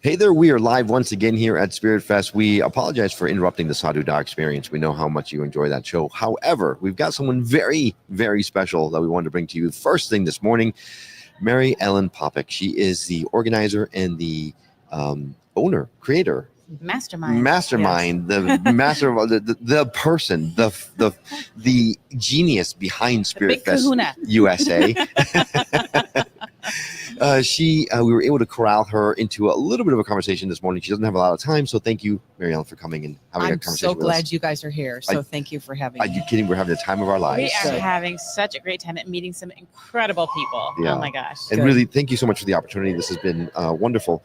Hey there, we are live once again here at Spirit Fest. We apologize for interrupting the Sadhu Da experience. We know how much you enjoy that show. However, we've got someone very, very special that we wanted to bring to you first thing this morning. Mary Ellen Popek. She is the organizer and the owner, creator, Mastermind, the master of the person, the genius behind Spirit Fest kahuna. USA. We were able to corral her into a little bit of a conversation this morning. She doesn't have a lot of time, so thank you, Mary Ellen, for coming and having a I'm conversation so with us. glad you guys are here. So thank you for having Are me. you kidding? We're having the time of our lives. We are Good. having such a great time at meeting some incredible people. Yeah. Oh my gosh. And Good. really, thank you so much for the opportunity. This has been wonderful.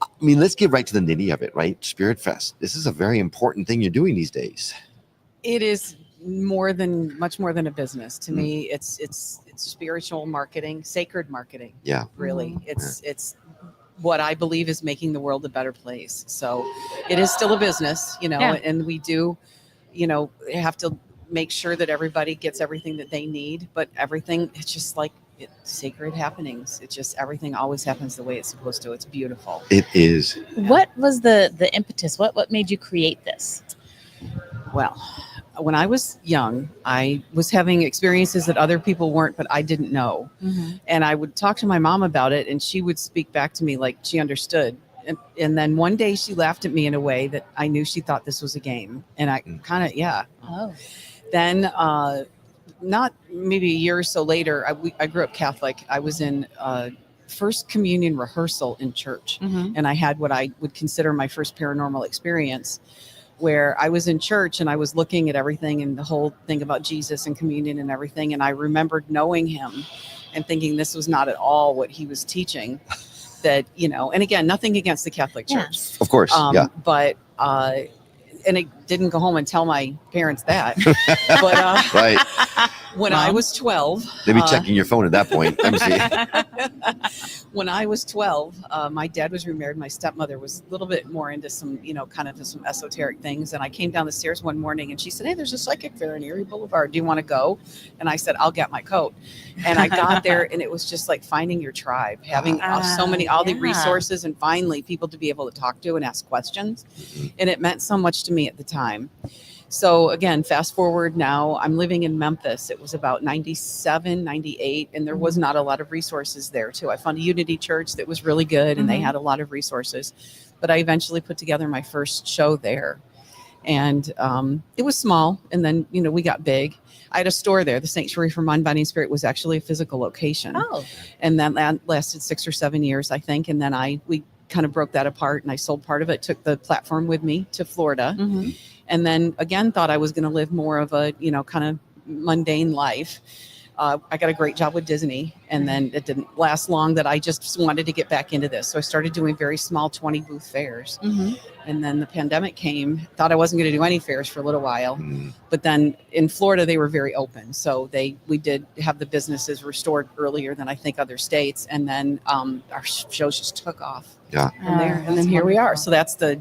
I mean, let's get right to the nitty of it, right? Spirit Fest. This is a very important thing you're doing these days. It is much more than a business. To me, it's spiritual marketing, sacred marketing. Yeah. Really. It's what I believe is making the world a better place. So it is still a business, Yeah. and we do, have to make sure that everybody gets everything that they need, but everything, it's just like sacred happenings. It's just everything always happens the way it's supposed to. It's beautiful. It is. What was the impetus? What made you create this? Well, when I was young, I was having experiences that other people weren't, but I didn't know. And I would talk to my mom about it, and she would speak back to me like she understood. And then one day she laughed at me in a way that I knew she thought this was a game. And I kind of, Oh. Then not maybe a year or so later, I grew up Catholic. I was in first communion rehearsal in church. And I had what I would consider my first paranormal experience, where I was in church and I was looking at everything and the whole thing about Jesus and communion and everything. And I remembered knowing him and thinking this was not at all what he was teaching. That, and again, nothing against the Catholic Church. Of course. Yeah. But, and I didn't go home and tell my parents that. But Right. when Mom? I was 12, They'd be checking your phone at that point. Let me see. when I was 12, my dad was remarried. My stepmother was a little bit more into some, kind of some esoteric things. And I came down the stairs one morning and she said, "Hey, there's a psychic fair in Erie Boulevard. Do you want to go?" And I said, "I'll get my coat." And I got there and it was just like finding your tribe, having all the yeah. resources and finally people to be able to talk to and ask questions. And it meant so much to me at the time. So again, fast forward now, I'm living in Memphis. It was about 97, 98, and there was not a lot of resources there too. I found a Unity Church that was really good and they had a lot of resources, but I eventually put together my first show there. And it was small. And then, we got big. I had a store there. The Sanctuary for Mind, Body, and Spirit was actually a physical location. Oh. And that lasted 6 or 7 years, I think. And then we kind of broke that apart and I sold part of it, took the platform with me to Florida. And then again, thought I was going to live more of a, kind of mundane life. I got a great job with Disney, and then it didn't last long that I just wanted to get back into this. So I started doing very small 20 booth fairs. And then the pandemic came, thought I wasn't going to do any fairs for a little while. But then in Florida, they were very open. So we did have the businesses restored earlier than I think other states. And then our shows just took off Yeah. from there. And then here we are. So that's the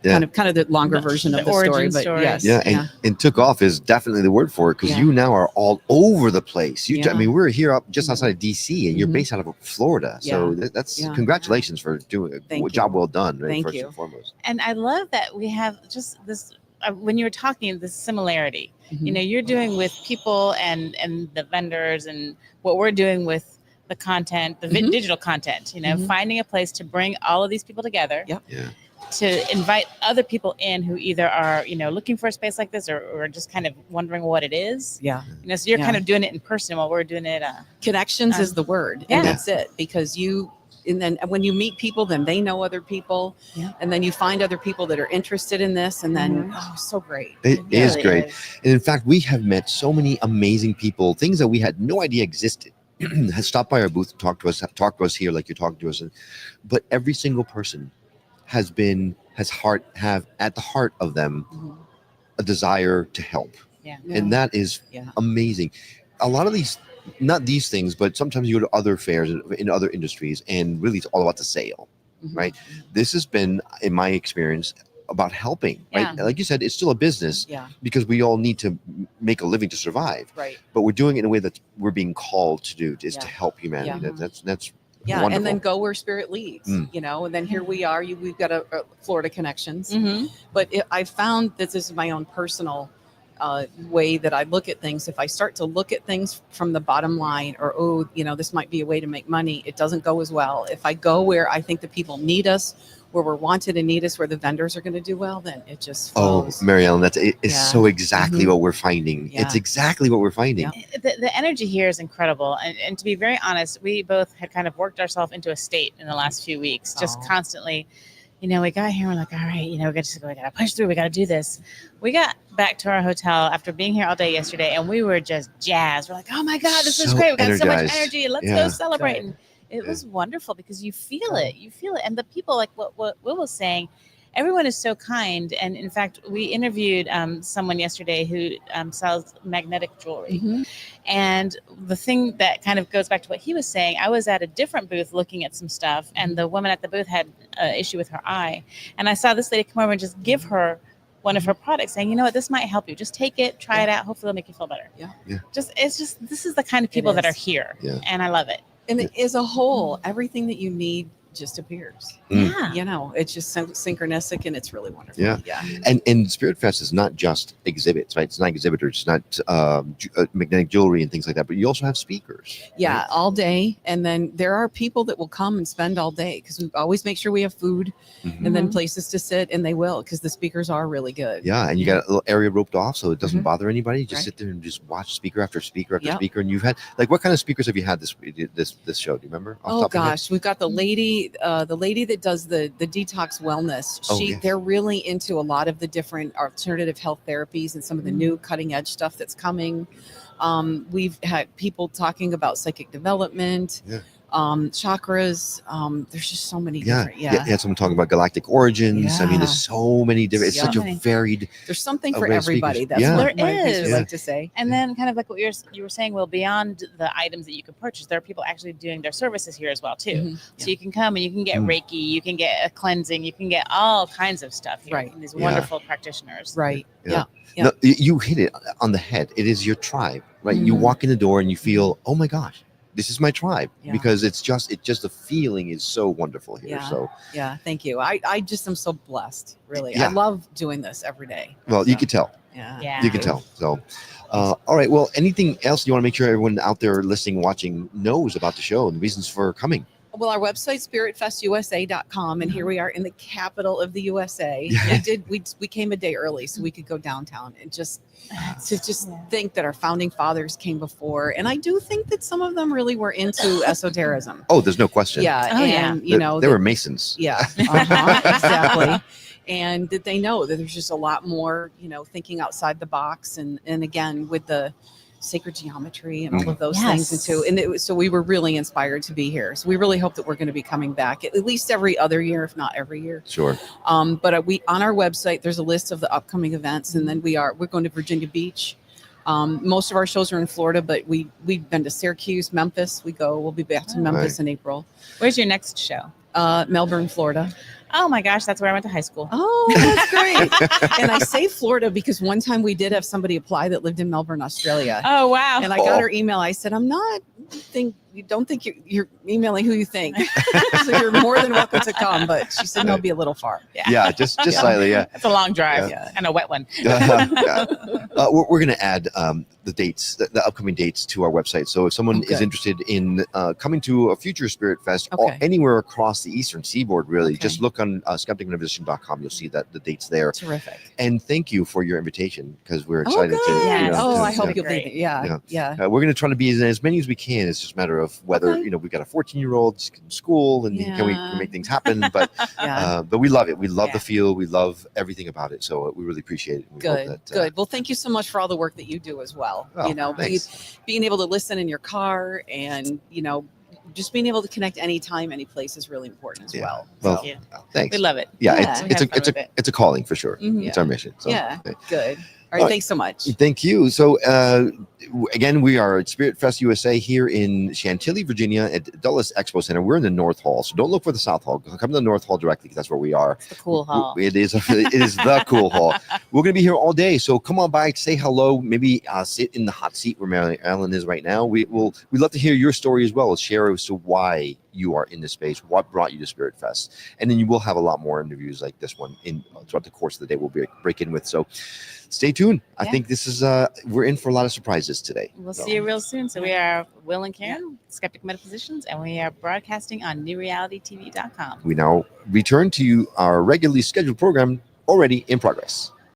kind of the longer version of the story. origin But story. yes. Yeah, and took off is definitely the word for it, because you now are all over the place. I Yeah. mean, we're here up just outside of DC, and you're based out of Florida. So that's congratulations for doing a job well done. Right, Thank first you. and foremost. And I love that we have just this, when you were talking, this similarity. You're doing with people and the vendors, and what we're doing with the content, the digital content, finding a place to bring all of these people together. Yep. Yeah. To invite other people in who either are, looking for a space like this or just kind of wondering what it is. Yeah. So you're kind of doing it in person while we're doing it. Connections is the word. Yeah. And that's it. Because and then when you meet people, then they know other people. Yeah. And then you find other people that are interested in this. And then, it's so great. It is really great. is. And in fact, we have met so many amazing people, things that we had no idea existed. Has stopped by our booth and talked to us here like you're talking to us. But every single person has at the heart of them a desire to help. Yeah. And that is amazing. A lot of these, not these things, but sometimes you go to other fairs in other industries, and really it's all about the sale, right? This has been, in my experience, about helping, right? Yeah. Like you said, it's still a business because we all need to make a living to survive. Right. But we're doing it in a way that we're being called to do, is to Yeah. help humanity. Yeah. That's Yeah, Wonderful. and then go where spirit leads, Mm. you know. And then here we are. We've got a Florida connections, Mhm. but I found that this is my own personal way that I look at things. If I start to look at things from the bottom line, or this might be a way to make money, it doesn't go as well. If I go where I think the people need us, where we're wanted and need us, where the vendors are going to do well, then it just flows. Mary Ellen, it's Yeah. so exactly Mhm. what we're finding. Yeah. It's exactly what we're finding. Yeah. The energy here is incredible. And to be very honest, we both had kind of worked ourselves into a state in the last few weeks, just Oh. constantly. We got here, we're like, all right, we got to push through. We got to do this. We got back to our hotel after being here all day yesterday, and we were just jazzed. We're like, oh my God, this is So great. We got so much energized. energy. Let's Yeah. go celebrate. Good. And it Yeah. was wonderful because you feel it. You feel it. And the people, like what Will was saying, everyone is so kind. And in fact, we interviewed someone yesterday who sells magnetic jewelry. Mhm. And the thing that kind of goes back to what he was saying, I was at a different booth looking at some stuff, and the woman at the booth had an issue with her eye. And I saw this lady come over and just give her one of her products, saying, you know what, this might help you. Just take it, try it out. Hopefully it'll make you feel better. Yeah. Yeah. This is the kind of people that are is. here. Yeah. And I love it. And as a whole, everything that you need just appears. Mm. Yeah. It's just synchronistic, and it's really wonderful. Yeah. And Spirit Fest is not just exhibits, right? It's not exhibitors, it's not magnetic jewelry and things like that, but you also have speakers. Yeah, right? all day. And then there are people that will come and spend all day, because we always make sure we have food Mhm. and then Mhm. places to sit, and they will, because the speakers are really good. Yeah, and you got a little area roped off so it doesn't Mhm. bother anybody. You just Right. sit there and just watch speaker after speaker after Yep. speaker. And you've had, like, what kind of speakers have you had this show? Do you remember? off the Oh top of your head? gosh, we've got the lady that does the detox wellness. Oh, yes. They're really into a lot of the different alternative health therapies and some of the new cutting edge stuff that's coming. We've had people talking about psychic development, Yeah. chakras. There's just so many Yeah. different. You had someone talking about galactic origins. I mean, Yeah. there's so many different. It's So such a many. varied. There's something A for array of everybody. speakers. That's Yeah. what There my kids would is. like to say. And then kind of like what you were saying, well, beyond the items that you can purchase, there are people actually doing their services here as well too. Mhm. So you can come and you can get Mm. Reiki, you can get a cleansing, you can get all kinds of stuff here Right. from these Yeah. wonderful practitioners. Right. Yeah. Yeah. Yeah. No, you hit it on the head. It is your tribe, right? You Mhm. walk in the door and you feel, oh my gosh, this is my tribe, Yeah. because it's just the feeling is so wonderful here. Yeah. So, Yeah. Thank you. I just am so blessed. Really. Yeah. I love doing this every day. well, you So, could tell. Yeah. Yeah. You can tell. So, all right. Well, anything else you want to make sure everyone out there listening, watching knows about the show and the reasons for coming? Well, our website spiritfestusa.com, and here we are in the capital of the USA. Yeah. We came a day early so we could go downtown and just to Yeah. think that our founding fathers came before. And I do think that some of them really were into esotericism. Oh, there's no question. Yeah, Oh, yeah. and you know they that- were Masons. yeah, exactly. And that they know that there's just a lot more, thinking outside the box, and again with the sacred geometry and all of those things Yes. too. And so we were really inspired to be here. So we really hope that we're going to be coming back at least every other year, if not every year. Sure. But we on our website there's a list of the upcoming events, and then we're going to Virginia Beach. Most of our shows are in Florida, but we've been to Syracuse, Memphis. We'll be back to Oh. Memphis in April. Where's your next show? Melbourne, Florida. Oh my gosh, that's where I went to high school. Oh, that's great. And I say Florida because one time we did have somebody apply that lived in Melbourne, Australia. Oh wow. And I got her email. I said, don't think you're emailing who you think. So you're more than welcome to come. But she said, no, it'll be a little far. Yeah, just slightly. Yeah. That's a long drive Yeah. and a wet one. Yeah. We're going to add the dates, the upcoming dates, to our website. So if someone is Okay. interested in coming to a future Spirit Fest Okay. anywhere across the Eastern Seaboard, really, Okay. just look on skepticandmusician.com. You'll see that the dates there. Terrific. And thank you for your invitation, because we're Oh, excited good. to. Yes. Oh, to- I hope yeah. you'll be there. Yeah. Yeah. We're going to try to be as many as we can. It's just a matter of whether Okay. we've got a 14-year-old in school and can we Yeah. make things happen. But Yeah. but we love it. We love Yeah. the feel. We love everything about it. So we really appreciate it. We Good. hope that, Good. Well, thank you so much for all the work that you do as well. Oh, thanks. Being able to listen in your car, and just being able to connect anytime, any place is really important as Yeah. well. Well, Thank you. Thanks. We love it. Yeah, Yeah. it's We it's have a fun it's with a it. it's a calling for sure. Mhm. It's our mission. So, Yeah. okay. Good. All All right. right. Thanks so much. Thank you. So again, we are at Spirit Fest USA here in Chantilly, Virginia, at Dulles Expo Center. We're in the North Hall, so don't look for the South Hall. Come to the North Hall directly, because that's where we are. It's the cool hall. It is the cool hall. We're going to be here all day, so come on by, say hello, maybe sit in the hot seat where Mary Ellen is right now. We'd love to hear your story as well. Share as to why you are in the space, what brought you to Spirit Fest. And then you will have a lot more interviews like this one throughout the course of the day we'll break in with. So stay tuned. I think this is, we're in for a lot of surprises today. We'll see you real soon. So we are Will and Karen, Skeptic Metaphysicians, and we are broadcasting on newrealitytv.com. We now return to our regularly scheduled program already in progress.